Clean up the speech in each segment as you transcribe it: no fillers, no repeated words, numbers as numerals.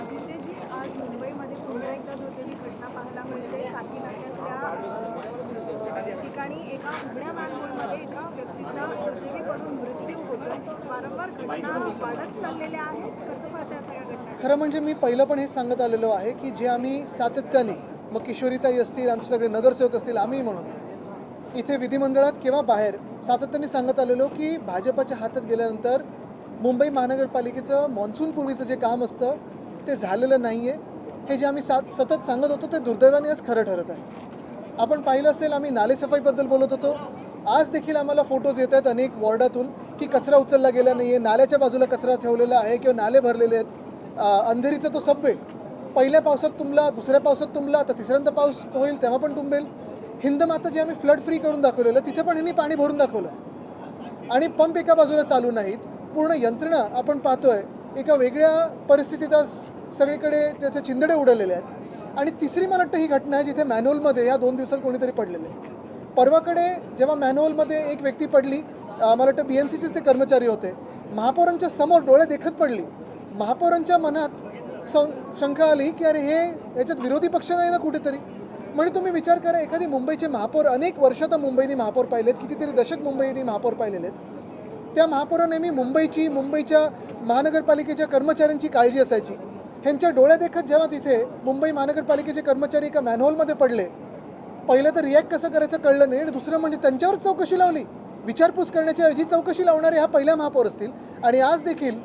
आदित्यजी, आज मुंबईमध्ये पुन्हा एकदा दुर्दैवी घटना पाहायला मिळते. साकी नाक्याच्या ठिकाणी एका उघड्या मॅनहोलमध्ये एका व्यक्तीचा दुर्दैवी पडून मृत्यू होतोय. वारंवार घटना वाढत चाललेल्या आहेत. कसं पाहता या सगळ्या घटना? खरं म्हणजे मी पहिलं पण हेच सांगत आलेलो आहे की जे आम्ही सातत्याने, मग किशोरीताई असतील, आमचे सगळे नगरसेवक असतील, आम्ही म्हणून इथे विधिमंडळात किंवा बाहेर सातत्याने सांगत आलेलो की भाजपच्या हातात गेल्यानंतर मुंबई महानगरपालिकेचं मॉन्सूनपूर्वीचं जे काम असतं ते झालेलं नाही आहे. हे जे आम्ही सतत सांगत होतो ते दुर्दैवाने आज खरं ठरत आहे. आपण पाहिलं असेल, आम्ही नालेसफाईबद्दल बोलत होतो. आज देखील आम्हाला फोटोज येत आहेत अनेक वॉर्डातून की कचरा उचलला गेला नाही आहे, नाल्याच्या बाजूला कचरा ठेवलेला आहे किंवा नाले भरलेले आहेत. अंधेरीचा तो सबवे पहिल्या पावसात तुंबला, दुसऱ्या पावसात तुंबला, आता तिसऱ्यांदा पाऊस होईल तेव्हा पण तुंबेल. हिंदमाता जे आम्ही फ्लड फ्री करून दाखवलेलं तिथे पण ह्यांनी पाणी भरून दाखवलं आणि पंप एका बाजूला चालू नाहीत. पूर्ण यंत्रणा आपण पाहतोय एका वेगळ्या परिस्थितीत आज सगळीकडे त्याचे चिंदडे उडवलेले आहेत. आणि तिसरी मला वाटतं ही घटना आहे जिथे मॅनहोलमध्ये या 2 दिवसात कोणीतरी पडलेले. परवाकडे जेव्हा मॅनहोलमध्ये एक व्यक्ती पडली, मला वाटतं BMCचेच ते कर्मचारी होते, महापौरांच्या समोर डोळे देखत पडली. महापौरांच्या मनात शंका आली की अरे हे याच्यात विरोधी पक्ष नाही ना कुठेतरी. म्हणजे तुम्ही विचार करा, एखादी मुंबईचे महापौर, अनेक वर्षात मुंबईने महापौर पाहिलेत, कितीतरी दशक मुंबईने महापौर पाहिलेले आहेत. त्या महापौरांनी नेहमी मुंबईच्या महानगरपालिकेच्या कर्मचाऱ्यांची काळजी असायची. ह्यांच्या डोळ्यादेखत जेव्हा तिथे मुंबई महानगरपालिकेचे कर्मचारी एका मॅनहोलमध्ये पडले, पहिलं तर रिॲक्ट कसं करायचं कळलं नाही आणि दुसरं म्हणजे त्यांच्यावर चौकशी लावली. विचारपूस करण्याच्या ऐवजी चौकशी लावणारे हा पहिला महापौर असतील. आणि आज देखील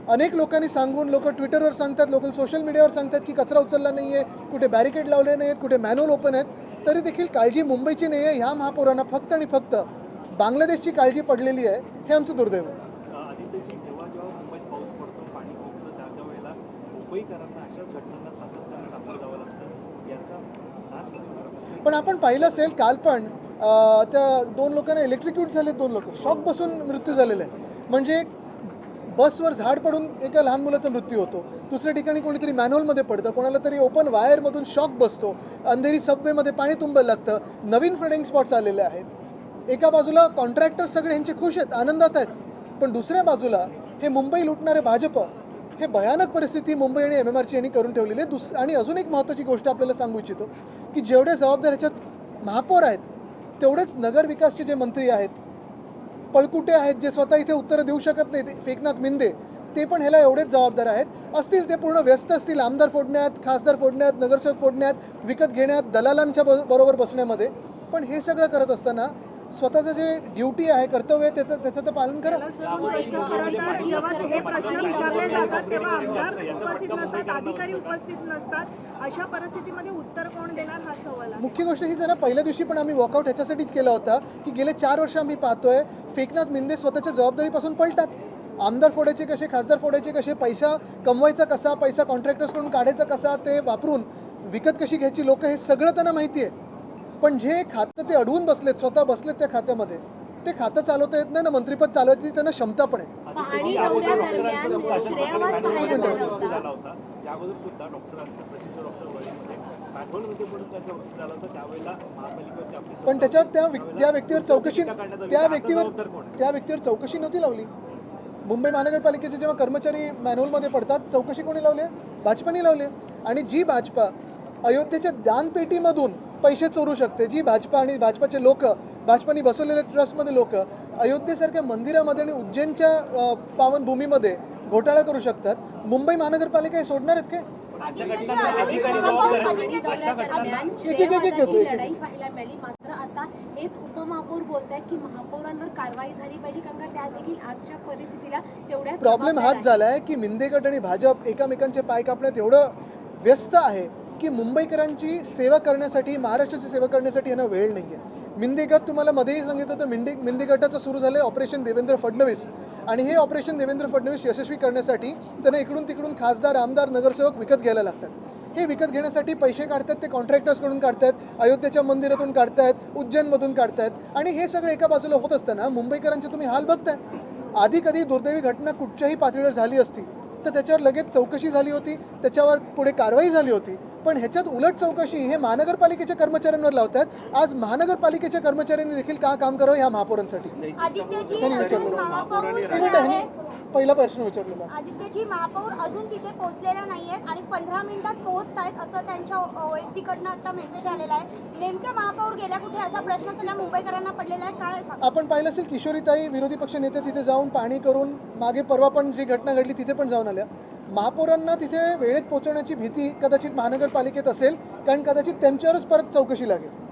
अनेक लोकांनी सांगून, लोक ट्विटरवर सांगतात, लोक सोशल मीडियावर सांगतात की कचरा उचलला नाही आहे, कुठे बॅरिकेड लावले नाही आहेत, कुठे मॅनहोल ओपन आहेत, तरी देखील काळजी मुंबईची नाही आहे. ह्या महापौरांना फक्त आणि फक्त बांगलादेशची काळजी पडलेली आहे. हे आमचं दुर्दैव आहे. आदित्यजी, जेव्हा मुंबईत पाऊस पडतो, पाणी कोकतं, त्यावेळेला मुंबईकरांना अशाच घटनांना सातत्याने सामोरं जावं लागतं. याचा पण आपण पाहिलं असेल, काल पण त्या 2 लोकांना इलेक्ट्रिक्यूट झाले, 2 लोक शॉक बसून मृत्यू झालेला आहे. म्हणजे बसवर झाड पडून एका लहान मुलाचा मृत्यू होतो, दुसऱ्या ठिकाणी कोणीतरी मॅनहोलमध्ये पडतं, कोणाला तरी ओपन वायरमधून शॉक बसतो, अंधेरी सबवेमध्ये पाणी तुंबायला लागतं. नवीन फ्लडिंग स्पॉट्स आलेले आहेत. एका बाजूला कॉन्ट्रॅक्टर सगळे ह्यांचे खुश आहेत, आनंदात आहेत, पण दुसऱ्या बाजूला हे मुंबई लुटणारे भाजप, हे भयानक परिस्थिती मुंबई आणि MMRची यांनी करून ठेवलेली आहे. आणि अजून एक महत्त्वाची गोष्ट आपल्याला सांगू इच्छितो की जेवढे जबाबदार ह्याच्यात महापौर आहेत, तेवढेच नगरविकासचे जे मंत्री आहेत, पळकुटे आहेत, जे स्वतः इथे उत्तरं देऊ शकत नाही, एकनाथ मिंदे, ते पण ह्याला एवढेच जबाबदार आहेत. असतील ते पूर्ण व्यस्त असतील आमदार फोडण्यात, खासदार फोडण्यात, नगरसेवक फोडण्यात, विकत घेण्यात, दलालांच्या बरोबर बसण्यामध्ये. पण हे सगळं करत असताना स्वतःचं जे ड्युटी आहे, कर्तव्य आहे, त्याचं तर पालन करा. जेव्हा हे प्रश्न विचारले जातात तेव्हा आमदार उपस्थित नसतात, अधिकारी उपस्थित नसतात, अशा परिस्थितीमध्ये उत्तर कोण देणार हा सवाल आहे. मुख्य गोष्ट हीच आहे ना, पहिल्या दिवशी पण आम्ही वॉकआउट ह्याच्यासाठीच केला होता की गेले 4 वर्ष आम्ही पाहतोय एकनाथ मिंदे स्वतःच्या जबाबदारीपासून पळतात. आमदार फोडायचे कसे, खासदार फोडायचे कसे, पैसा कमवायचा कसा, पैसा कॉन्ट्रॅक्टर्सकडून काढायचा कसा, ते वापरून विकत कशी घ्यायची लोक, हे सगळं त्यांना माहिती आहे. पण जे खातं ते अडवून बसलेत, स्वतः बसलेत त्या खात्यामध्ये, ते खातं चालवता येत नाही ना, मंत्रिपद चालवायची त्यांना क्षमता पण आहे. पण त्याच्यात त्या व्यक्तीवर चौकशी नव्हती लावली. मुंबई महानगरपालिकेचे जेव्हा कर्मचारी मॅनहोलमध्ये पडतात, चौकशी कोणी लावली? भाजपाने लावली. आणि जी भाजपा अयोध्येच्या दानपेटीमधून पैसे चोरू शकते, जी भाजपा आणि भाजपाचे लोक, भाजपाने बसवलेल्या ट्रस्टमध्ये लोक अयोध्येसारख्या मंदिरामध्ये आणि उज्जैनच्या पावनभूमीमध्ये घोटाळा करू शकतात, मुंबई महानगरपालिका हे सोडणार आहेत काय? आता हेच उपमहापौर बोलतायत की महापौरांवर कारवाई झाली पाहिजे, कारण का त्या देखील आजच्या परिस्थितीला तेवढ्या प्रॉब्लेम हाच झाला आहे की मिंदे गट आणि भाजप एकमेकांचे पाय कापण्यात एवढं व्यस्त आहे की मुंबईकरांची सेवा करण्यासाठी, महाराष्ट्राची सेवा करण्यासाठी यांना वेळ नाही आहे. मिंदे गट, तुम्हाला मध्येही सांगितलं होतं, मिंदे गटाचं सुरू झालं आहे ऑपरेशन देवेंद्र फडणवीस. आणि हे ऑपरेशन देवेंद्र फडणवीस यशस्वी करण्यासाठी त्यांना इकडून तिकडून खासदार, आमदार, नगरसेवक विकत घ्यायला लागतात. हे विकत घेण्यासाठी पैसे काढतात, ते कॉन्ट्रॅक्टर्सकडून काढतात, अयोध्येच्या मंदिरातून काढतायत, उज्जैनमधून काढतायत. आणि हे सगळं एका बाजूला होत असताना मुंबईकरांचे तुम्ही हाल बघताय. आधी कधी दुर्दैवी घटना कुठच्याही पातळीवर झाली असती तर त्याच्यावर लगेच चौकशी झाली होती, त्याच्यावर पुढे कारवाई झाली होती. पण ह्याच्यात उलट चौकशी हे महानगरपालिकेच्या कर्मचाऱ्यांवर लावतात। आज महानगरपालिकेच्या कर्मचाऱ्यांनी देखील का काम करावं ह्या महापौरांसाठी? आदित्यजी त्यांनी अजून विचारलं महापौर एक मिनिट, ह्यांनी पहिला प्रश्न विचारलेला। आदित्यजी महापौर अजून तिथे पोहोचलेला नाहीयेत आणि 15 मिनिटात पोहोचतायत असं त्यांच्या OST कडनं आता मेसेज आलेला आहे। नेमके महापौर गेल्या कुठे असा प्रश्न सगळ्या मुंबईकरांना पडलेला आहे, काय सांगता? आपण पाहिलं असेल किशोरीताई विरोधी पक्ष नेते तिथे जाऊन पाहणी करून मागे परवा पण जी घटना घडली तिथे पण जाऊन आल्या। महापौरांना तिथे वेळेत पोहोचवण्याची भीती कदाचित महानगरपालिकेत असेल, कारण कदाचित त्यांच्यावरच परत चौकशी लागेल।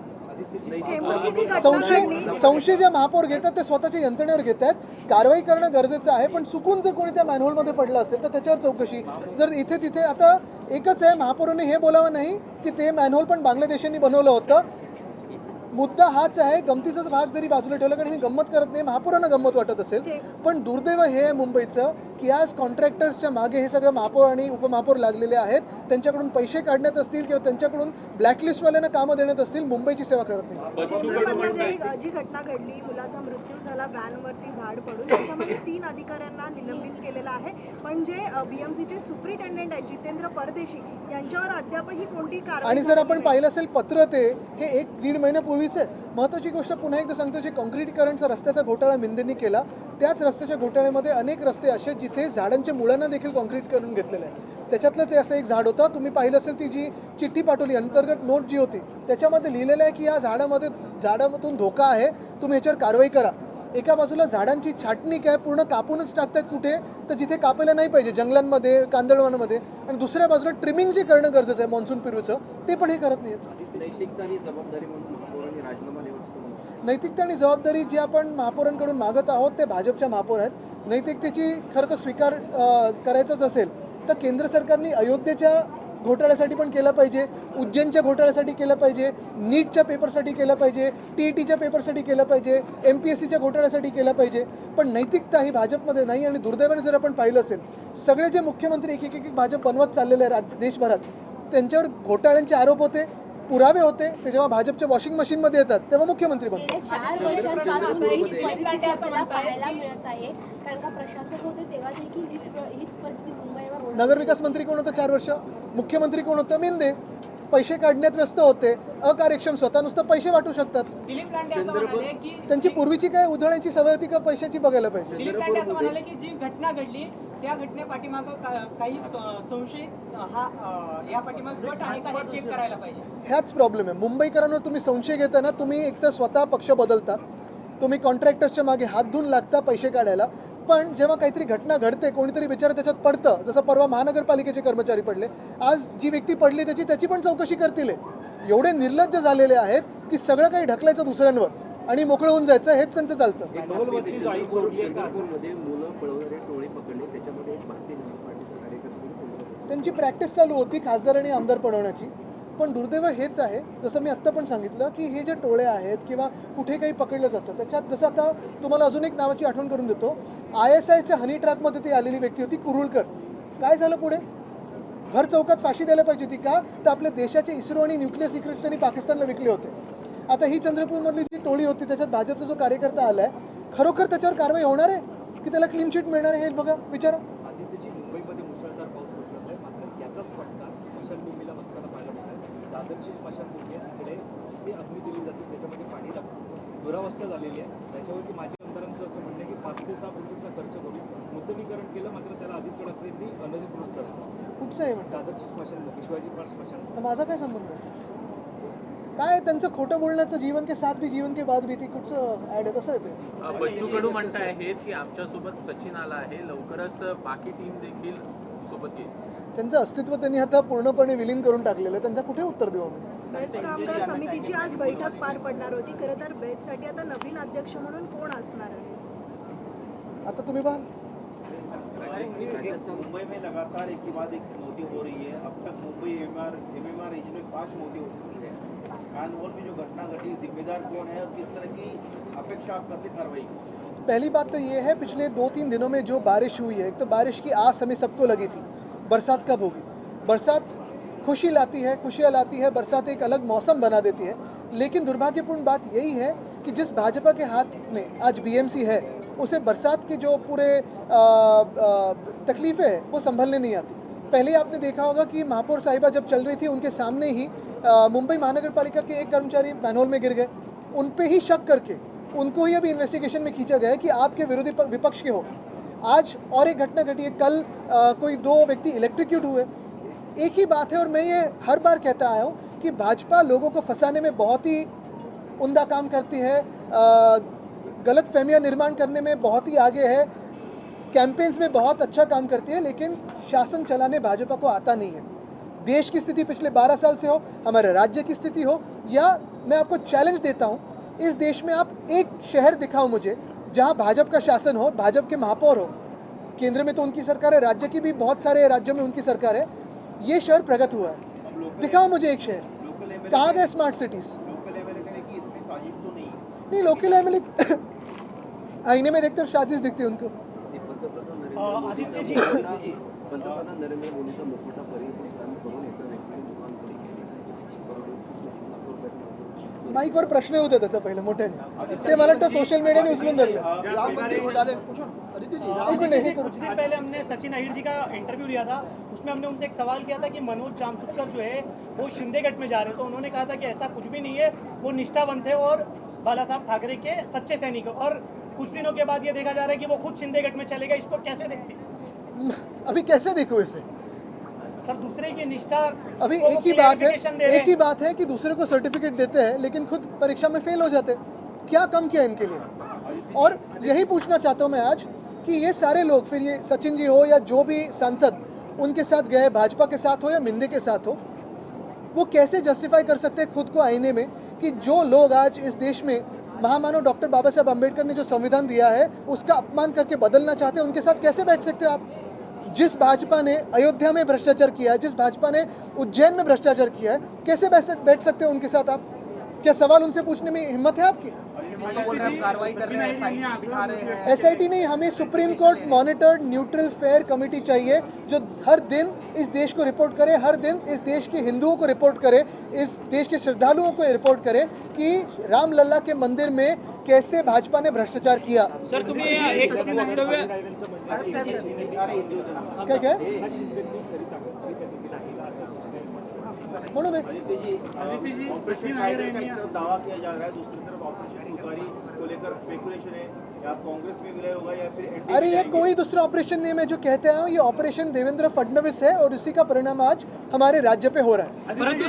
चेंबूरची जी घटना घडली, संशय जे महापौर घेतात ते स्वतःच्या यंत्रणेवर घेत आहेत। कारवाई करणं गरजेचं आहे, पण चुकून जर कोणी त्या मॅन्युअलमध्ये पडलं असेल तर त्याच्यावर चौकशी। जर इथे तिथे आता एकच आहे, महापौरांनी हे बोलावं नाही की ते मॅन्युअल पण बांगलादेशांनी बनवलं होतं। मुद्दा हाच आहे, गमतीचाच भाग जरी बाजूला ठेवला, कारण मी गंमत करत नाही, महापौरांना गंमत वाटत असेल, पण दुर्दैव हे आहे मुंबईचं की आज कॉन्ट्रॅक्टर्सच्या मागे हे सगळं महापौर आणि उपमहापौर लागलेले आहेत। त्यांच्याकडून पैसे काढण्यात असतील किंवा त्यांच्याकडून ब्लॅकलिस्टवाल्यांना कामं देण्यात असतील, मुंबईची सेवा करत नाही। चेंबूरमध्ये जी घटना घडली, मुलाचा मृत्यू झाला वॅनवरती झाड पडून, त्याच्यामध्ये 3 अधिकाऱ्यांना निलंबित केलेलं आहे, पण जे BMCचे सुप्रिटेंडेंट आहेत जितेंद्र परदेशी यांच्यावर अद्यापही कोणती कारवाई आणि जर झाली आपण नाही। पाहिलं असेल पत्र ते हे 1-1.5 महिन्यापूर्वीच आहे। महत्त्वाची गोष्ट पुन्हा एकदा सांगतो, जे काँक्रिटीकरणचा रस्त्याचा घोटाळा मिंदेंनी केला, त्याच रस्त्याच्या घोटाळ्यामध्ये अनेक रस्ते असे जिथे झाडांच्या मुळांना देखील काँक्रीट करून घेतलेलं आहे। त्याच्यातलंच असं एक झाड होतं, तुम्ही पाहिलं असेल ती जी चिठ्ठी पाठवली अंतर्गत नोट जी होती त्याच्यामध्ये लिहिलेलं आहे की या झाडामधून धोका आहे, तुम्ही ह्याच्यावर कारवाई करा। एका बाजूला झाडांची छाटणी काय पूर्ण कापूनच टाकतात कुठे तर जिथे कापायला नाही पाहिजे, जंगलांमध्ये, कांदळवनामध्ये, आणि दुसऱ्या बाजूला ट्रिमिंग जे करणं गरजेचं आहे मॉन्सून पूर्वीचं ते पण हे करत नाहीत। नैतिकता आणि जबाबदारी म्हणून महापौरांनी राजीनामा द्यावा। नैतिकता आणि जबाबदारी जी आपण महापौरांकडून मागत आहोत ते भाजपच्या महापौर आहेत। नैतिकतेची खरं तर स्वीकार करायचाच असेल तर केंद्र सरकारने अयोध्येच्या घोटाळ्यासाठी पण केलं पाहिजे, उज्जैनच्या घोटाळ्यासाठी केलं पाहिजे, नीटच्या पेपरसाठी केलं पाहिजे, TETच्या पेपरसाठी केलं पाहिजे, MPSCच्या घोटाळ्यासाठी केलं पाहिजे, पण नैतिकता ही भाजपमध्ये नाही। आणि दुर्दैवाने जर आपण पाहिलं असेल सगळे जे मुख्यमंत्री एक एक भाजप बनवत चाललेले आहे देशभरात, त्यांच्यावर घोटाळ्यांचे आरोप होते, पुरावे होते, ते जेव्हा भाजपच्या वॉशिंग मशीनमध्ये येतात तेव्हा मुख्यमंत्री बनतात। गेल्या 4 वर्षांपासून हीच परिस्थिती आपल्याला पाहायला मिळत आहे, कारण का प्रशासक होते तेव्हा देखील हीच परिस्थिती मुंबईवर होती। नगरविकास मंत्री कोण होतं 4 वर्ष? मुख्यमंत्री कोण होतं? मेंदे। पैसे काढण्यात व्यस्त होते, अकार्यक्षम, स्वतः नुसतं पैसे वाटू शकतात। त्यांची पूर्वीची काय उधळायची सवय होती का पैशाची बघायला पाहिजे? दिलीप लांडे असं म्हणाले की जी घटना घडली त्या घटनेपाठीमागं काही संशय या पाठीमागं गट आहे का हे चेक करायला पाहिजे। ह्याच प्रॉब्लेम आहे मुंबईकरांवर। तुम्ही संशय घेताना तुम्ही एक तर स्वतः पक्ष बदलता, तुम्ही कॉन्ट्रॅक्टर्सच्या मागे हात धुवून लागता पैसे काढायला, पण जेव्हा काहीतरी घटना घडते कोणीतरी बिचारा त्याच्यात पडतं, जसं परवा महानगरपालिकेचे कर्मचारी पडले, आज जी व्यक्ती पडली त्याची पण चौकशी करतील। एवढे निर्लज्ज झालेले आहेत की सगळं काही ढकलायचं दुसऱ्यांवर आणि मोकळं होऊन जायचं, हेच त्यांचं चालतं। नवलवरती जाळी सोडली आहे का असं? मध्ये मुलं पळवणारे टोळे पकडले, त्याच्यामध्ये एक भारतीय जनता पार्टीचा कार्यकर्ता त्यांची प्रॅक्टिस चालू होती खासदार आणि आमदार पडवण्याची, पण दुर्दैव हेच आहे, जसं मी आत्ता पण सांगितलं की हे जे टोळे आहेत किंवा कुठे काही पकडलं जातं त्याच्यात, जसं आता तुम्हाला अजून एक नावाची आठवण करून देतो, ISIच्या हनी ट्रॅपमध्ये ती आलेली व्यक्ती होती कुरुळकर। काय झालं पुढे? भर चौकात फाशी द्यायला पाहिजे होती का? तर आपल्या देशाचे इस्रो आणि न्यूक्लिअर सिक्रेट्स त्यांनी पाकिस्तानला विकले होते। आता ही चंद्रपूरमधली जी टोळी होती त्याच्यात भाजपचा जो कार्यकर्ता आलाय, खरोखर त्याच्यावर कारवाई होणार आहे की त्याला क्लीन चिट मिळणार आहे हे बघा, विचारा। आदित्यजी, मुंबईमध्ये मुसळधार पाऊस कोसळत आहे, मात्र याचाच फटका स्मशानभूमीला बसताना पाहायला मिळत आहे। दादरची स्मशानभूमी आहे, तिकडे ते अग्नी दिली जाते, त्याच्यामध्ये पाणी टाकून दुरावस्था झालेली आहे। त्याच्यावरती माजी आमदारांचं असं म्हणणं आहे की 5 ते 6 कोटींचा खर्च करून नूतनीकरण केलं, मात्र त्याला आदित्य ठाकरेंनी अनधिकृत केलं। कुठचं आहे म्हणतात? दादरची स्मशानभूमी, शिवाजी पार्क स्मशान। तर माझा काय संबंध आहे? काय त्यांचं खोटं बोलण्याचं, जीवन के साथ भी जीवन के बाद भी, ती कुठचं ॲड आहे? तसं आहे ते। बच्चू कडू म्हणताय आहेत की आमच्यासोबत सचिन आला आहे, लवकरच बाकी टीम देखील सोबत येईल। त्यांचं अस्तित्व त्यांनी आता पूर्णपणे विलीन करून टाकलेलं आहे, त्यांचा कुठे उत्तर देऊ आम्ही? बेस्ट कामगार समितीची आज बैठक पार पडणार होती। खरं तर बेस्टसाठी आता नवीन अध्यक्ष म्हणून कोण असणार आहे? आता तुम्ही पाहाल। मुंबई में लगातार एक के बाद एक मौतें हो रही है। अब तक मुंबई MMR रीजन में 5 मौतें हो चुकी है। कानपुर में जो घटना घटी, जिम्मेदार कौन है और किस तरह की अपेक्षा आप करते कार्रवाई की? पहली बात तो ये है, पिछले 2-3 दिनों में जो बारिश हुई है, एक तो बारिश की आस हमें सबको लगी थी, बरसात कब होगी। बरसात खुशी लाती है, खुशियाँ लाती है, बरसात एक अलग मौसम बना देती है, लेकिन दुर्भाग्यपूर्ण बात यही है कि जिस भाजपा के हाथ में आज BMC है, उसे बरसात की जो पूरे तकलीफ़ें हैं वो संभलने नहीं आती। पहले आपने देखा होगा कि महापौर साहिबा जब चल रही थी उनके सामने ही मुंबई महानगर पालिका के एक कर्मचारी मैनहोल में गिर गए। उन पे ही शक करके उनको ही अभी इन्वेस्टिगेशन में खींचा गया है कि आपके विरोधी विपक्ष के हो। आज और एक घटना घटी है, कल कोई 2 व्यक्ति इलेक्ट्रिक्यूट हुए। एक ही बात है, और मैं ये हर बार कहता आया हूँ कि भाजपा लोगों को फंसाने में बहुत ही उम्दा काम करती है, गलत फहमियाँ निर्माण करने में बहुत ही आगे है, कैंपेन्स में बहुत अच्छा काम करती है, लेकिन शासन चलाने भाजपा को आता नहीं है। देश की स्थिति पिछले 12 साल से हो, हमारे राज्य की स्थिति हो, या मैं आपको चैलेंज देता हूँ, इस देश में आप एक शहर दिखाओ मुझे जहाँ भाजपा का शासन हो, भाजपा के महापौर हो। केंद्र में तो उनकी सरकार है, राज्य की भी बहुत सारे राज्यों में उनकी सरकार है। ये शहर प्रगत हुआ है, दिखाओ मुझे एक शहर। कहाँ गए स्मार्ट सिटीज़? लोकल एमएलए कहने की इसमें साजिश तो नहीं है। नहीं, लोकल एमएलए आईने में देखते साजिश दिखती है उनको। पंतप्रधान नरेंद्र मोदीचा मुखवटा परिधान करून एका व्यक्तीने दुकान माईकवर प्रश्न होते त्याचा पहिले मोठ्याने, ते मला वाटतं सोशल मीडियाने उचलून धरलं। एक मिनिट, हे करू। कुछ दिन पहले हमने सचिन अहिर जी का इंटरव्यू लिया था, उसमें हमने उनसे एक सवाल किया था कि मनोज जामसुदकर जो है वो शिंदेगढ़ में जा रहे हैं, तो उन्होंने कहा था कि ऐसा कुछ भी नहीं है, वो निष्ठावंत है और बाला साहब ठाकरे के सच्चे सैनिक। और कुछ दिनों के बाद ये देखा जा रहा है कि वो खुद शिंदेगढ़ में चले गए। इसको कैसे देखते हैं? अभी कैसे देखो इसे? सर, दूसरे की निष्ठा अभी को एक ही बात है, clarification दे रहे एक ही बात है कि दूसरे को सर्टिफिकेट देते हैं लेकिन खुद परीक्षा में फेल हो जाते। क्या कम किया इनके लिए? और यही पूछना चाहता हूँ मैं आज कि ये सारे लोग, फिर ये सचिन जी हो या जो भी सांसद उनके साथ गए, भाजपा के साथ हो या मिंदे के साथ हो, वो कैसे जस्टिफाई कर सकते हैं खुद को आईने में कि जो लोग आज इस देश में महामानव डॉक्टर बाबा साहब अम्बेडकर ने जो संविधान दिया है उसका अपमान करके बदलना चाहते हैं, उनके साथ कैसे बैठ सकते हो आप? जिस भाजपा ने अयोध्या में भ्रष्टाचार किया है, जिस भाजपा ने उज्जैन में भ्रष्टाचार किया है, कैसे बैठ सकते हो उनके साथ आप? क्या सवाल उनसे पूछने में हिम्मत है आपकी? कार्रवाई कर रहे हैं, एसआईटी नहीं, हमें supreme court monitored neutral fair committee चाहिए जो हर दिन इस देश को रिपोर्ट करे, हर दिन इस देश के हिंदुओं को रिपोर्ट करे, इस देश के श्रद्धालुओं को रिपोर्ट करे कि रामलला के मंदिर में कैसे भाजपा ने भ्रष्टाचार किया। सर, तुम्ही एक वक्तव्य काय काय म्हणू दे। ऑपरेशन टाइगर का एक तरफ दावा किया जा रहा है, दूसरी तरफ ऑपरेशन तुकारी को लेकर स्पेकुलेशन है, या कांग्रेस में विलय होगा या फिर अरे ये कोई दूसरा ऑपरेशन नहीं, मैं जो कहते आया हूँ ये ऑपरेशन देवेंद्र फडणवीस है और उसी का परिणाम आज हमारे राज्य पे हो रहा है। परंतु